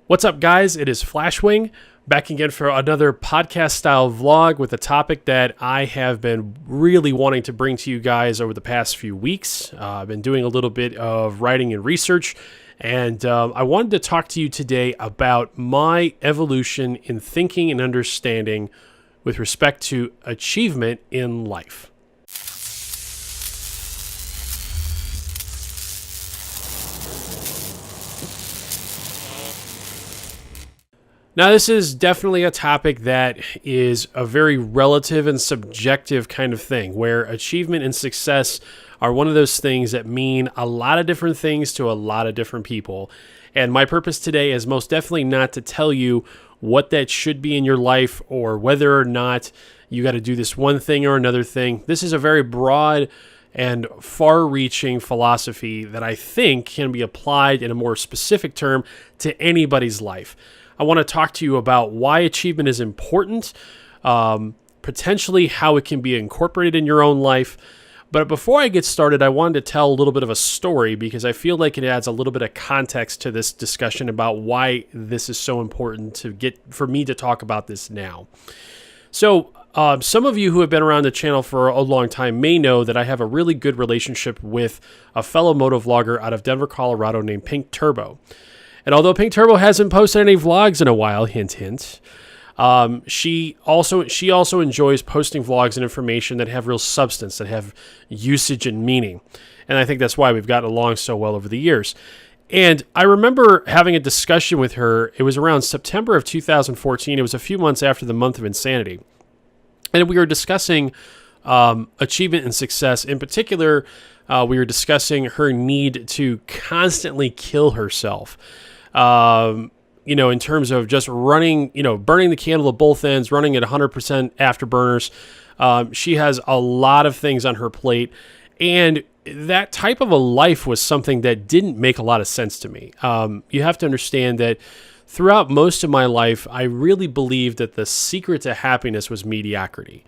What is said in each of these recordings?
What's up, guys? It is Flashwing, back again for another podcast-style vlog with a topic that I have been really wanting to bring to you guys over the past few weeks. I've been doing a little bit of writing and research, and I wanted to talk to you today about my evolution in thinking and understanding with respect to achievement in life. Now, this is definitely a topic that is a very relative and subjective kind of thing, where achievement and success are one of those things that mean a lot of different things to a lot of different people. And my purpose today is most definitely not to tell you what that should be in your life or whether or not you got to do this one thing or another thing. This is a very broad and far-reaching philosophy that I think can be applied in a more specific term to anybody's life. I want to talk to you about why achievement is important, potentially how it can be incorporated in your own life. But before I get started, I wanted to tell a little bit of a story because I feel like it adds a little bit of context to this discussion about why this is so important for me to talk about this now. So some of you who have been around the channel for a long time may know that I have a really good relationship with a fellow motovlogger out of Denver, Colorado named Pink Turbo. And although Pink Turbo hasn't posted any vlogs in a while, hint, hint, she also enjoys posting vlogs and information that have real substance, that have usage and meaning. And I think that's why we've gotten along so well over the years. And I remember having a discussion with her. It was around September of 2014. It was a few months after the month of insanity. And we were discussing achievement and success. In particular, we were discussing her need to constantly kill herself. In terms of just running, burning the candle at both ends, running at 100% afterburners. She has a lot of things on her plate, and that type of a life was something that didn't make a lot of sense to me. You have to understand that throughout most of my life, I really believed that the secret to happiness was mediocrity,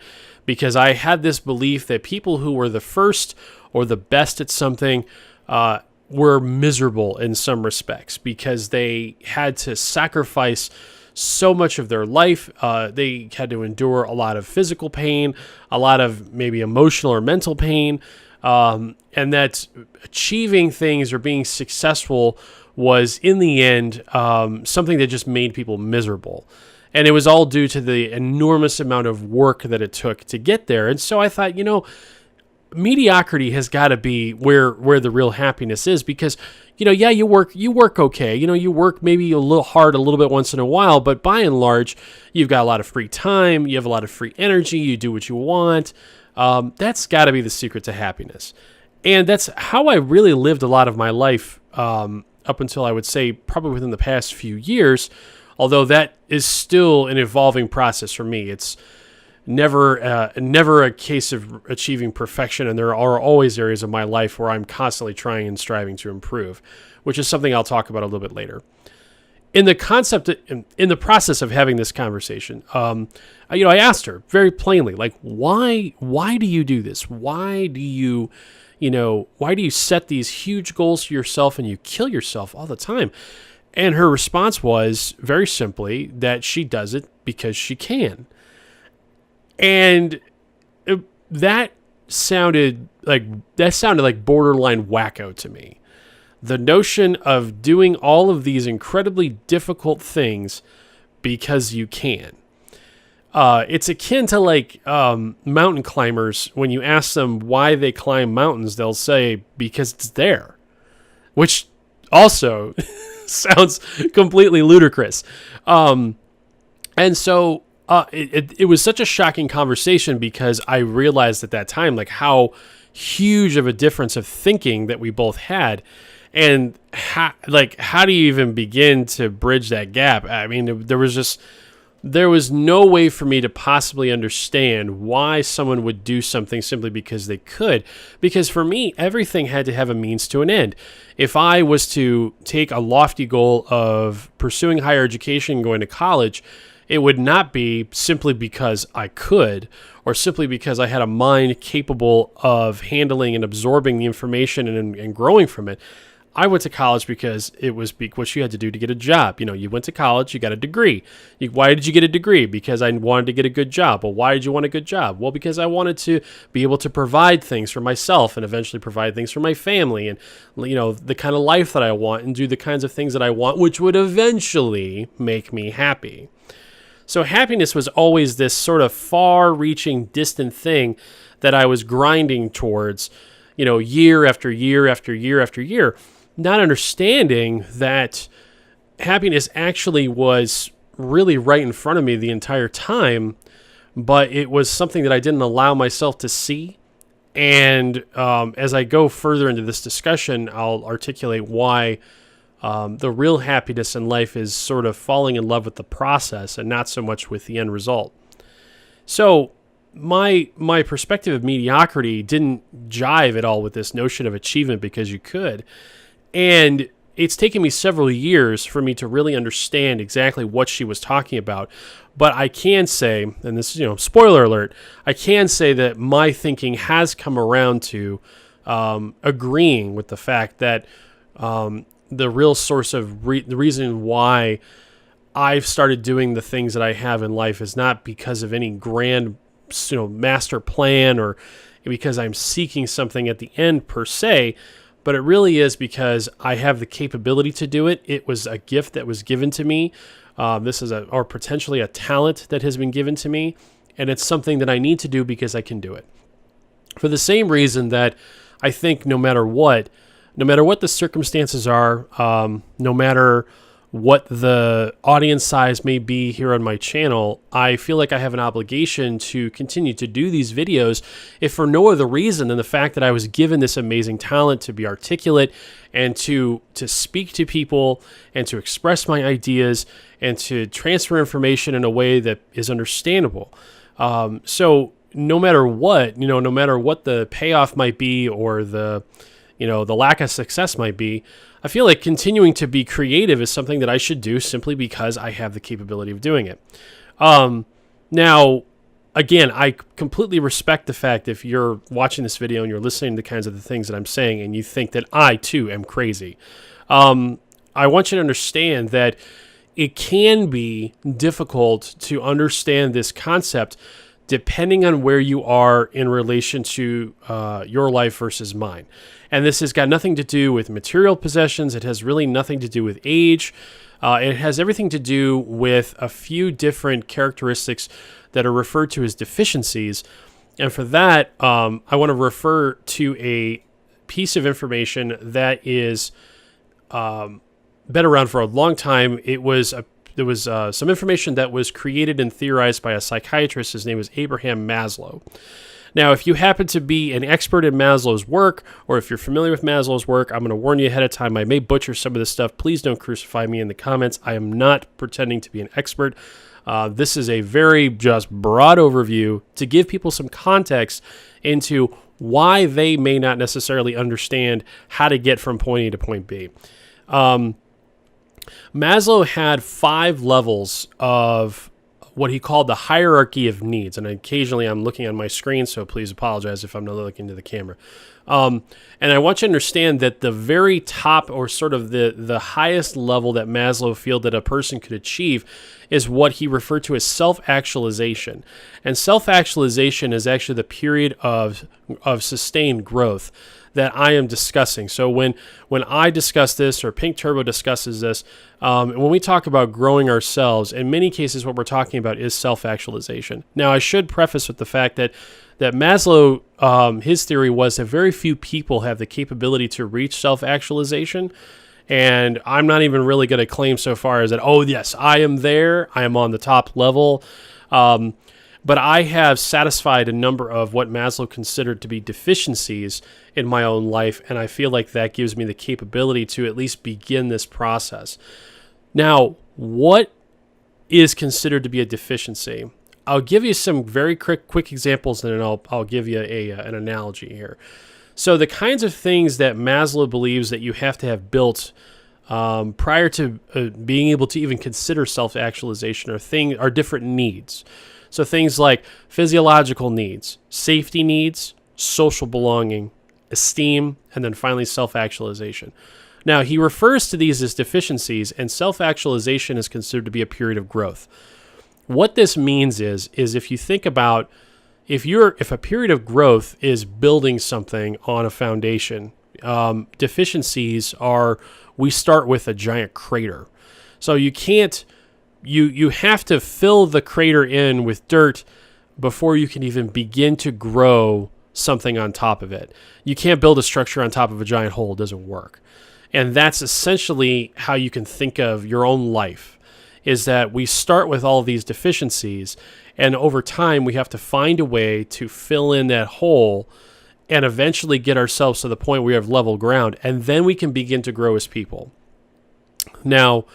because I had this belief that people who were the first or the best at something, were miserable in some respects because they had to sacrifice so much of their life. They had to endure a lot of physical pain, a lot of maybe emotional or mental pain, and that achieving things or being successful was, in the end, something that just made people miserable. And it was all due to the enormous amount of work that it took to get there. And so I thought, mediocrity has got to be where the real happiness is, because you work okay, you work maybe a little hard a little bit once in a while, but by and large you've got a lot of free time, you have a lot of free energy, you do what you want. That's got to be the secret to happiness. And that's how I really lived a lot of my life, up until I would say probably within the past few years, although that is still an evolving process for me. It's never a case of achieving perfection, and there are always areas of my life where I'm constantly trying and striving to improve, which is something I'll talk about a little bit later. In the process of having this conversation, I asked her very plainly, like, why do you do this? Why do you set these huge goals for yourself and you kill yourself all the time? And her response was very simply that she does it because she can. And that sounded like borderline wacko to me. The notion of doing all of these incredibly difficult things because you can. It's akin to mountain climbers. When you ask them why they climb mountains, they'll say because it's there, which also sounds completely ludicrous. And so it was such a shocking conversation because I realized at that time how huge of a difference of thinking that we both had, and how do you even begin to bridge that gap? I mean, there was no way for me to possibly understand why someone would do something simply because they could. Because for me, everything had to have a means to an end. If I was to take a lofty goal of pursuing higher education, going to college, it would not be simply because I could, or simply because I had a mind capable of handling and absorbing the information and growing from it. I went to college because it was what you had to do to get a job. You went to college, you got a degree. Why did you get a degree? Because I wanted to get a good job. Well, why did you want a good job? Well, because I wanted to be able to provide things for myself and eventually provide things for my family and, the kind of life that I want and do the kinds of things that I want, which would eventually make me happy. So happiness was always this sort of far-reaching, distant thing that I was grinding towards, year after year after year after year, not understanding that happiness actually was really right in front of me the entire time, but it was something that I didn't allow myself to see. And as I go further into this discussion, I'll articulate why the real happiness in life is sort of falling in love with the process and not so much with the end result. So my perspective of mediocrity didn't jive at all with this notion of achievement because you could. And it's taken me several years for me to really understand exactly what she was talking about. But I can say, and this is, spoiler alert, I can say that my thinking has come around to agreeing with the fact that the real source of the reason why I've started doing the things that I have in life is not because of any grand, master plan or because I'm seeking something at the end per se, but it really is because I have the capability to do it. It was a gift that was given to me. This is or potentially a talent that has been given to me, and it's something that I need to do because I can do it. For the same reason that I think no matter what the circumstances are, no matter what the audience size may be here on my channel, I feel like I have an obligation to continue to do these videos, if for no other reason than the fact that I was given this amazing talent to be articulate and to speak to people and to express my ideas and to transfer information in a way that is understandable. So no matter what, no matter what the payoff might be or the lack of success might be, I feel like continuing to be creative is something that I should do simply because I have the capability of doing it. Now, again, I completely respect the fact if you're watching this video and you're listening to the kinds of the things that I'm saying and you think that I, too, am crazy. I want you to understand that it can be difficult to understand this concept depending on where you are in relation to your life versus mine. And this has got nothing to do with material possessions. It has really nothing to do with age. It has everything to do with a few different characteristics that are referred to as deficiencies. And for that, I want to refer to a piece of information that is been around for a long time. There was some information that was created and theorized by a psychiatrist. His name is Abraham Maslow. Now, if you happen to be an expert in Maslow's work, or if you're familiar with Maslow's work, I'm going to warn you ahead of time. I may butcher some of this stuff. Please don't crucify me in the comments. I am not pretending to be an expert. This is a very just broad overview to give people some context into why they may not necessarily understand how to get from point A to point B. Maslow had 5 levels of what he called the hierarchy of needs. And occasionally I'm looking on my screen, so please apologize if I'm not looking to the camera. And I want you to understand that the very top, or sort of the highest level that Maslow felt that a person could achieve, is what he referred to as self-actualization. And self-actualization is actually the period of sustained growth that I am discussing. So when I discuss this, or Pink Turbo discusses this, when we talk about growing ourselves, in many cases what we're talking about is self-actualization. Now, I should preface with the fact that Maslow, his theory was that very few people have the capability to reach self-actualization. And I'm not even really going to claim so far as that, oh, yes, I am there. I am on the top level. But I have satisfied a number of what Maslow considered to be deficiencies in my own life, and I feel like that gives me the capability to at least begin this process. Now, what is considered to be a deficiency? I'll give you some very quick examples, and then I'll give you an analogy here. So the kinds of things that Maslow believes that you have to have built prior to being able to even consider self-actualization are different needs. So things like physiological needs, safety needs, social belonging, esteem, and then finally self-actualization. Now, he refers to these as deficiencies, and self-actualization is considered to be a period of growth. What this means is if you think about if a period of growth is building something on a foundation, deficiencies are we start with a giant crater. So you can't you have to fill the crater in with dirt before you can even begin to grow something on top of it. You can't build a structure on top of a giant hole. It doesn't work. And that's essentially how you can think of your own life, is that we start with all of these deficiencies, and over time we have to find a way to fill in that hole and eventually get ourselves to the point where we have level ground, and then we can begin to grow as people. Now,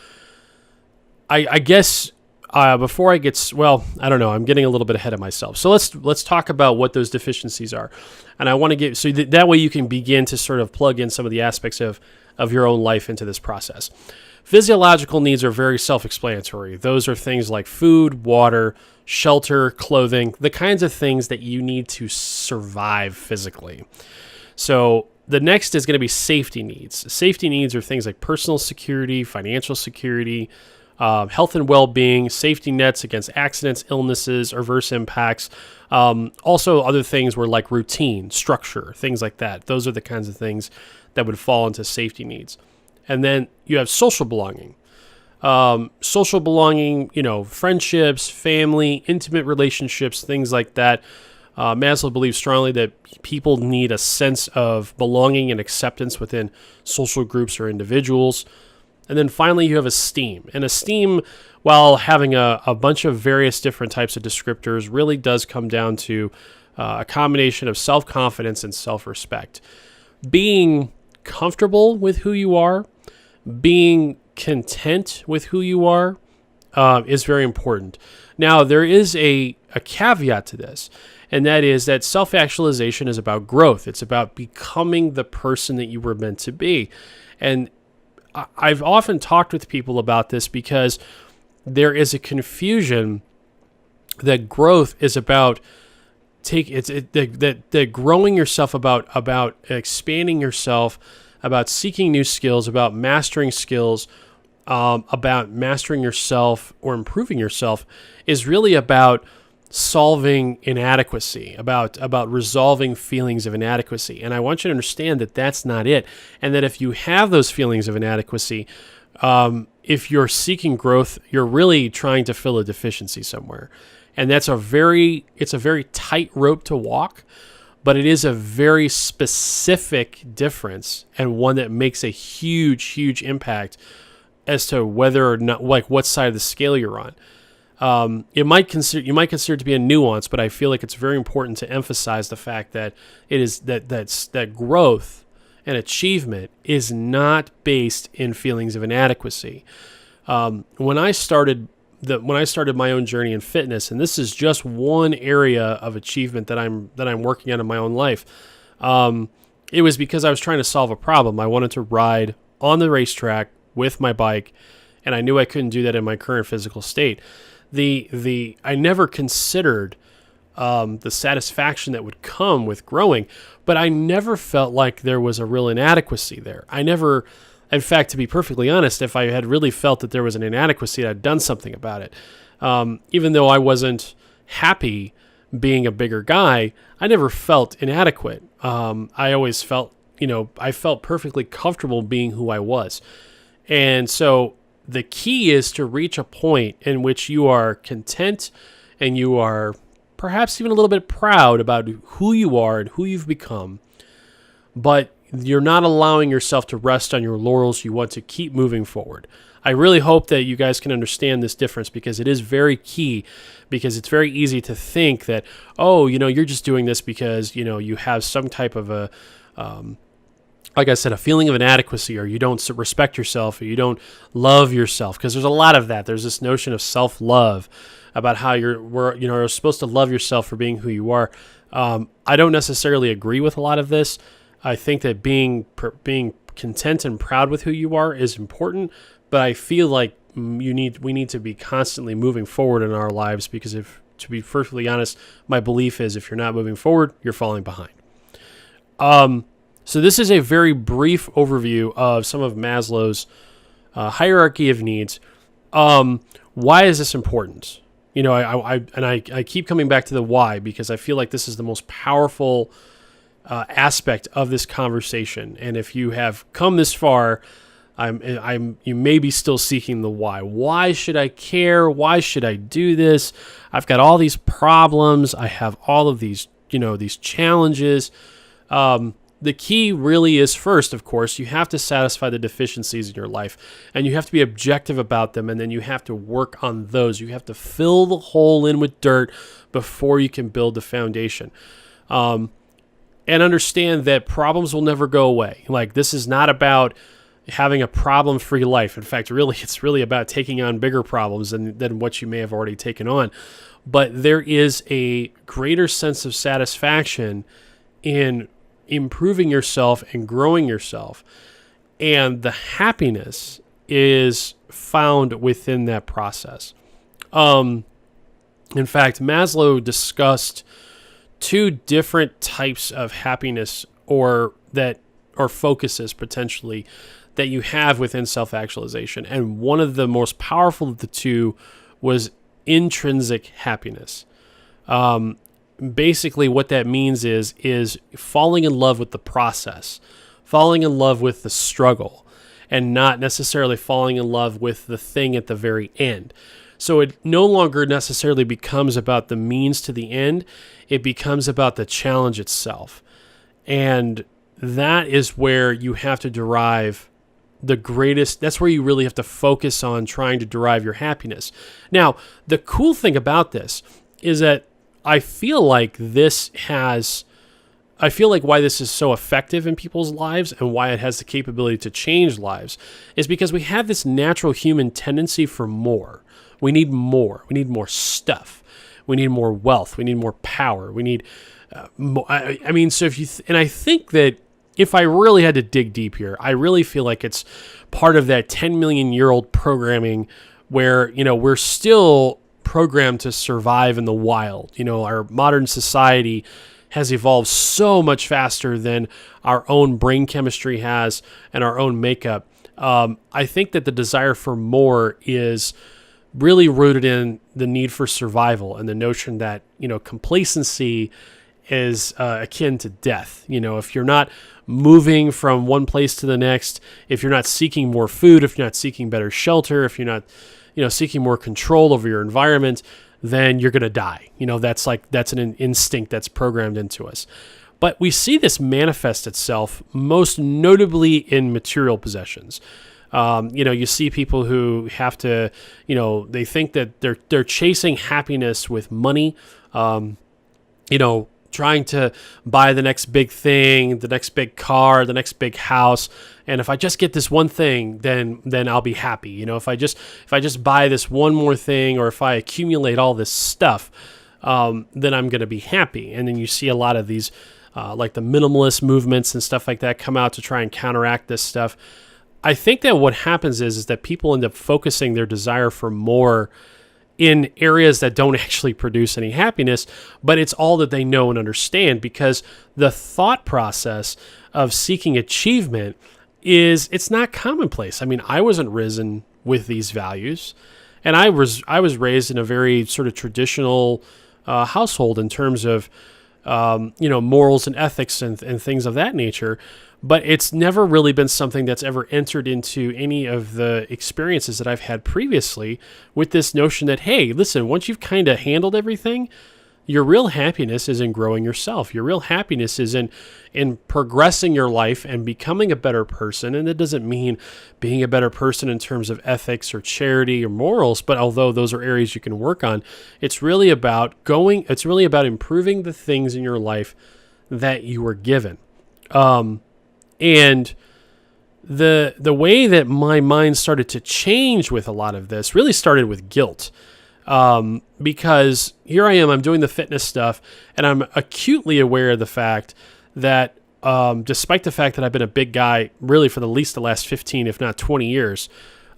I guess before I get, I don't know, I'm getting a little bit ahead of myself. So let's talk about what those deficiencies are. And I want to get, so that way you can begin to sort of plug in some of the aspects of your own life into this process. Physiological needs are very self-explanatory. Those are things like food, water, shelter, clothing, the kinds of things that you need to survive physically. So the next is going to be safety needs. Safety needs are things like personal security, financial security, health and well-being, safety nets against accidents, illnesses, adverse impacts. Also other things were like routine, structure, things like that. Those are the kinds of things that would fall into safety needs. And then you have social belonging. Social belonging, friendships, family, intimate relationships, things like that. Maslow believes strongly that people need a sense of belonging and acceptance within social groups or individuals. And then finally, you have esteem. And esteem, while having a bunch of various different types of descriptors, really does come down to a combination of self-confidence and self-respect. Being comfortable with who you are, being content with who you are, is very important. Now, there is a caveat to this, and that is that self-actualization is about growth. It's about becoming the person that you were meant to be. And I've often talked with people about this because there is a confusion that growth is about that growing yourself, about expanding yourself, about seeking new skills, about mastering skills, about mastering yourself or improving yourself is really about solving inadequacy, about resolving feelings of inadequacy. And I want you to understand that that's not it. And that if you have those feelings of inadequacy, if you're seeking growth, you're really trying to fill a deficiency somewhere. And it's a very tight rope to walk, but it is a very specific difference, and one that makes a huge, huge impact as to whether or not, like, what side of the scale you're on. You might consider it to be a nuance, but I feel like it's very important to emphasize the fact that it is that growth and achievement is not based in feelings of inadequacy. When I started my own journey in fitness, and this is just one area of achievement that I'm working on in my own life, it was because I was trying to solve a problem. I wanted to ride on the racetrack with my bike, and I knew I couldn't do that in my current physical state. I never considered the satisfaction that would come with growing, but I never felt like there was a real inadequacy there. In fact, to be perfectly honest, if I had really felt that there was an inadequacy, I'd done something about it. Even though I wasn't happy being a bigger guy, I never felt inadequate. I always felt, I felt perfectly comfortable being who I was. And so the key is to reach a point in which you are content and you are perhaps even a little bit proud about who you are and who you've become, but you're not allowing yourself to rest on your laurels. You want to keep moving forward. I really hope that you guys can understand this difference, because it is very key, because it's very easy to think that, you're just doing this because, you have some type of a, like I said, a feeling of inadequacy, or you don't respect yourself, or you don't love yourself, because there's a lot of that. There's this notion of self-love, about how you're supposed to love yourself for being who you are. I don't necessarily agree with a lot of this. I think that being content and proud with who you are is important, but I feel like we need to be constantly moving forward in our lives, because to be perfectly honest, my belief is if you're not moving forward, you're falling behind. So this is a very brief overview of some of Maslow's hierarchy of needs. Why is this important? I keep coming back to the why because I feel like this is the most powerful aspect of this conversation. And if you have come this far, you may be still seeking the why. Why should I care? Why should I do this? I've got all these problems. I have all of these, these challenges. The key really is, first, of course, you have to satisfy the deficiencies in your life, and you have to be objective about them, and then you have to work on those. You have to fill the hole in with dirt before you can build the foundation. And understand that problems will never go away. Like, this is not about having a problem-free life. In fact, really, it's really about taking on bigger problems than what you may have already taken on. But there is a greater sense of satisfaction in improving yourself and growing yourself. And the happiness is found within that process. In fact, Maslow discussed two different types of happiness or focuses potentially that you have within self-actualization. And one of the most powerful of the two was intrinsic happiness. Basically what that means is falling in love with the process, falling in love with the struggle, and not necessarily falling in love with the thing at the very end. So it no longer necessarily becomes about the means to the end. It becomes about the challenge itself. And that is where you have to derive the greatest, that's where you really have to focus on trying to derive your happiness. Now, the cool thing about this is that I feel like why this is so effective in people's lives and why it has the capability to change lives is because we have this natural human tendency for more. We need more. We need more stuff. We need more wealth. We need more power. We need more. So I think that if I really had to dig deep here, I really feel like it's part of that 10 million year old programming where, we're still programmed to survive in the wild. Our modern society has evolved so much faster than our own brain chemistry has and our own makeup. I think that the desire for more is really rooted in the need for survival and the notion that, complacency is akin to death. If you're not moving from one place to the next, if you're not seeking more food, if you're not seeking better shelter, if you're not seeking more control over your environment, then you're going to die. That's an instinct that's programmed into us. But we see this manifest itself most notably in material possessions. You see people who have to, they think that they're chasing happiness with money, trying to buy the next big thing, the next big car, the next big house. And if I just get this one thing, then I'll be happy. If I just buy this one more thing, or if I accumulate all this stuff, then I'm going to be happy. And then you see a lot of these, like the minimalist movements and stuff like that come out to try and counteract this stuff. I think that what happens is that people end up focusing their desire for more in areas that don't actually produce any happiness, but it's all that they know and understand, because the thought process of seeking achievement it's not commonplace. I wasn't risen with these values, and I was raised in a very sort of traditional household in terms of morals and ethics and things of that nature. But it's never really been something that's ever entered into any of the experiences that I've had previously, with this notion that, hey, listen, once you've kind of handled everything, your real happiness is in growing yourself. Your real happiness is in progressing your life and becoming a better person. And it doesn't mean being a better person in terms of ethics or charity or morals, but although those are areas you can work on, it's really about improving the things in your life that you were given. And the way that my mind started to change with a lot of this really started with guilt. Because here I am, I'm doing the fitness stuff, and I'm acutely aware of the fact that despite the fact that I've been a big guy really for the last 15, if not 20 years,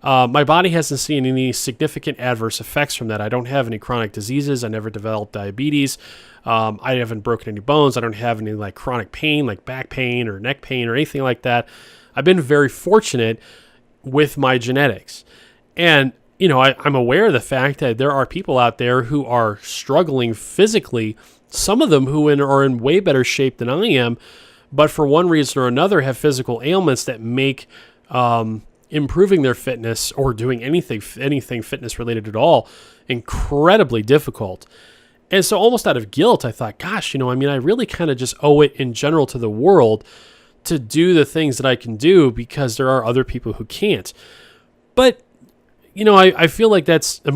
My body hasn't seen any significant adverse effects from that. I don't have any chronic diseases. I never developed diabetes. I haven't broken any bones. I don't have any like chronic pain, like back pain or neck pain or anything like that. I've been very fortunate with my genetics. And, I'm aware of the fact that there are people out there who are struggling physically, some of them who are in way better shape than I am, but for one reason or another have physical ailments that make improving their fitness or doing anything fitness related at all incredibly difficult. And so almost out of guilt, I thought, gosh, I really kind of just owe it in general to the world to do the things that I can do because there are other people who can't. But, I feel like that's a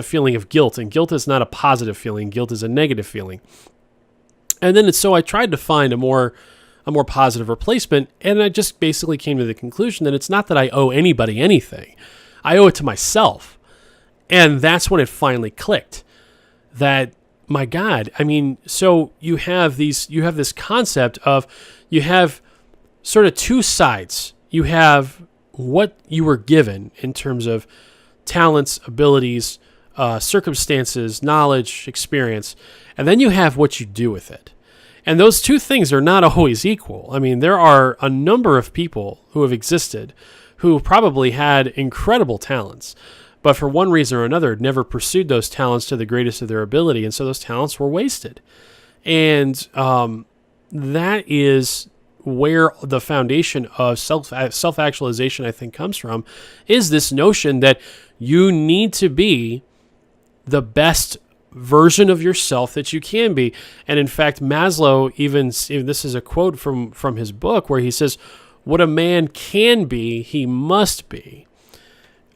feeling of guilt, and guilt is not a positive feeling. Guilt is a negative feeling. And then so I tried to find a more positive replacement, and I just basically came to the conclusion that it's not that I owe anybody anything. I owe it to myself. And that's when it finally clicked that, my God, so you have this concept of, you have sort of two sides. You have what you were given in terms of talents, abilities, circumstances, knowledge, experience, and then you have what you do with it. And those two things are not always equal. There are a number of people who have existed who probably had incredible talents, but for one reason or another never pursued those talents to the greatest of their ability, and so those talents were wasted. And that is where the foundation of self-actualization, I think, comes from, is this notion that you need to be the best version of yourself that you can be. And in fact, Maslow, even this is a quote from his book, where he says, what a man can be, he must be.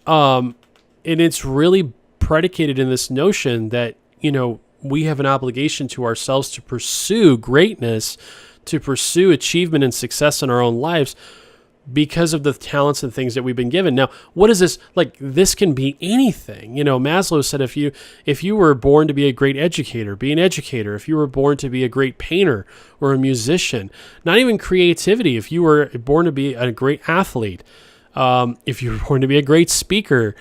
And it's really predicated in this notion that, we have an obligation to ourselves to pursue greatness, to pursue achievement and success in our own lives because of the talents and things that we've been given. Now, what is this? Like, this can be anything. Maslow said if you were born to be a great educator, be an educator. If you were born to be a great painter or a musician, not even creativity, if you were born to be a great athlete, if you were born to be a great speaker,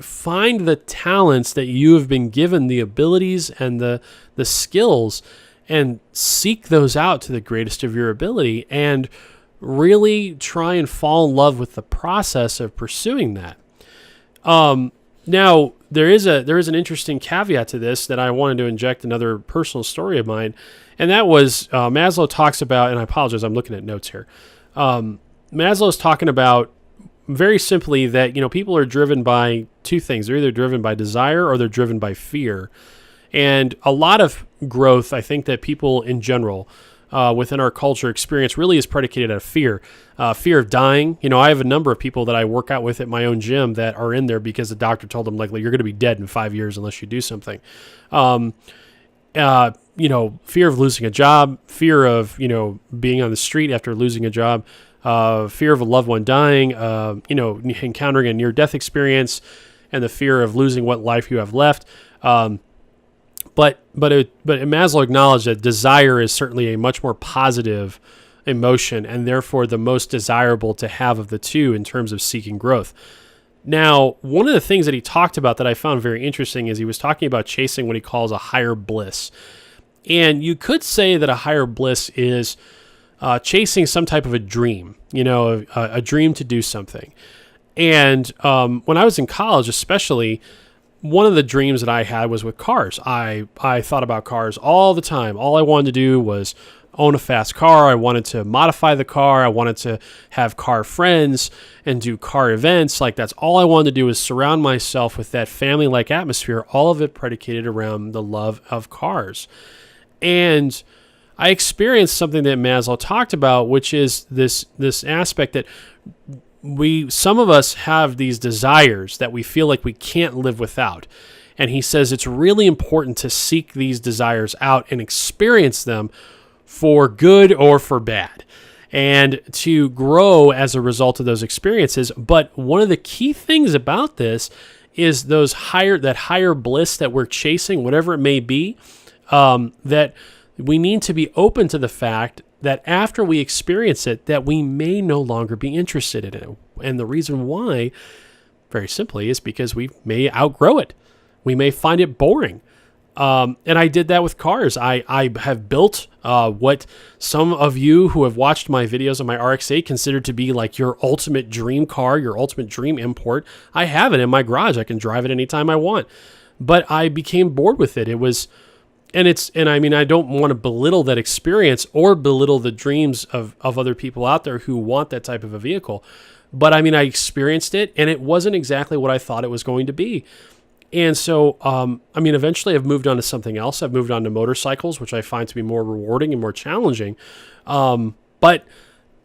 find the talents that you have been given, the abilities and the skills, and seek those out to the greatest of your ability, and really try and fall in love with the process of pursuing that. Now, there is an interesting caveat to this that I wanted to inject another personal story of mine, and that was Maslow talks about, and I apologize, I'm looking at notes here. Maslow's talking about very simply that people are driven by two things. They're either driven by desire or they're driven by fear. And a lot of growth, I think, that people in general within our culture experience really is predicated on fear. Fear of dying. I have a number of people that I work out with at my own gym that are in there because the doctor told them, you're going to be dead in 5 years unless you do something. Fear of losing a job, fear of, being on the street after losing a job, fear of a loved one dying, encountering a near-death experience, and the fear of losing what life you have left. But Maslow acknowledged that desire is certainly a much more positive emotion, and therefore the most desirable to have of the two in terms of seeking growth. Now, one of the things that he talked about that I found very interesting is he was talking about chasing what he calls a higher bliss. And you could say that a higher bliss is chasing some type of a dream, a dream to do something. And when I was in college, especially, one of the dreams that I had was with cars. I thought about cars all the time. All I wanted to do was own a fast car. I wanted to modify the car. I wanted to have car friends and do car events. That's all I wanted to do, was surround myself with that family-like atmosphere, all of it predicated around the love of cars. And I experienced something that Maslow talked about, which is this aspect that some of us have these desires that we feel like we can't live without. And he says it's really important to seek these desires out and experience them for good or for bad, and to grow as a result of those experiences. But one of the key things about this is that higher bliss that we're chasing, whatever it may be, that we need to be open to the fact that after we experience it, that we may no longer be interested in it. And the reason why, very simply, is because we may outgrow it. We may find it boring. And I did that with cars. I have built what some of you who have watched my videos on my RX-8 consider to be like your ultimate dream car, your ultimate dream import. I have it in my garage. I can drive it anytime I want. But I became bored with it. And I mean, I don't want to belittle that experience or belittle the dreams of other people out there who want that type of a vehicle. But I mean, I experienced it, and it wasn't exactly what I thought it was going to be. And so, I mean, eventually I've moved on to something else. I've moved on to motorcycles, which I find to be more rewarding and more challenging. But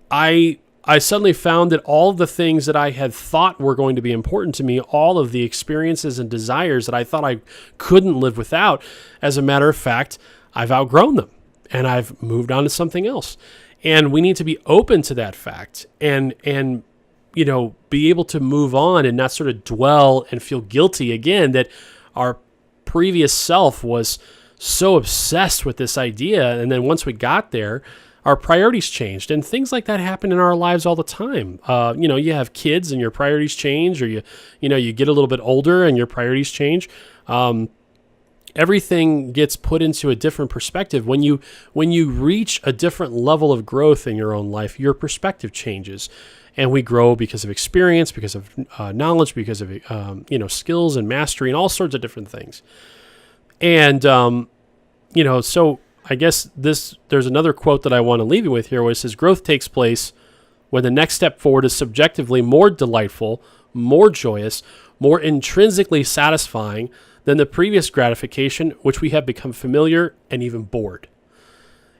I suddenly found that all of the things that I had thought were going to be important to me, all of the experiences and desires that I thought I couldn't live without, as a matter of fact, I've outgrown them and I've moved on to something else. And we need to be open to that fact and you know, be able to move on and not sort of dwell and feel guilty again that our previous self was so obsessed with this idea. And then once we got there, our priorities changed, and things like that happen in our lives all the time. You know, you have kids and your priorities change, or you get a little bit older and your priorities change. Everything gets put into a different perspective. When you reach a different level of growth in your own life, your perspective changes. And we grow because of experience, because of knowledge, because of skills and mastery and all sorts of different things. And so I guess there's another quote that I want to leave you with here, where it says, "Growth takes place when the next step forward is subjectively more delightful, more joyous, more intrinsically satisfying than the previous gratification, which we have become familiar and even bored."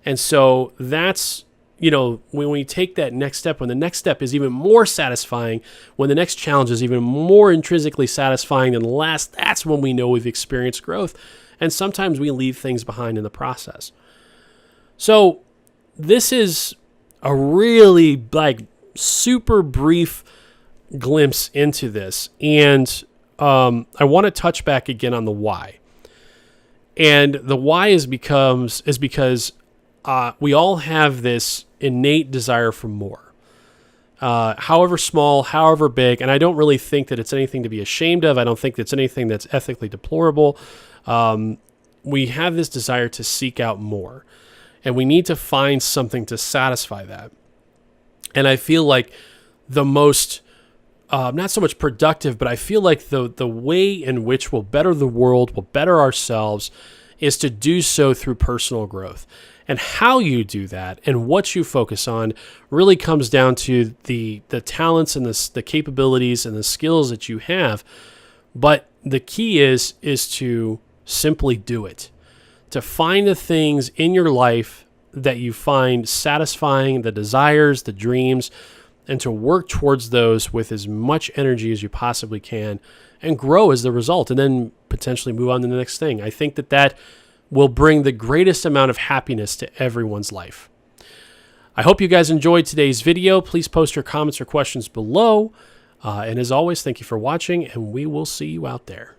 And so that's, when we take that next step, when the next step is even more satisfying, when the next challenge is even more intrinsically satisfying than the last, that's when we know we've experienced growth. And sometimes we leave things behind in the process. So this is a really super brief glimpse into this. And I want to touch back again on the why. And the why is because we all have this innate desire for more, however small, however big. And I don't really think that it's anything to be ashamed of. I don't think it's anything that's ethically deplorable. We have this desire to seek out more, and we need to find something to satisfy that. And I feel like the most, not so much productive, but I feel like the way in which we'll better the world, we'll better ourselves, is to do so through personal growth. And how you do that and what you focus on really comes down to the talents and the capabilities and the skills that you have. But the key is to simply do it. To find the things in your life that you find satisfying, the desires, the dreams, and to work towards those with as much energy as you possibly can and grow as the result, and then potentially move on to the next thing. I think that will bring the greatest amount of happiness to everyone's life. I hope you guys enjoyed today's video. Please post your comments or questions below. And as always, thank you for watching, and we will see you out there.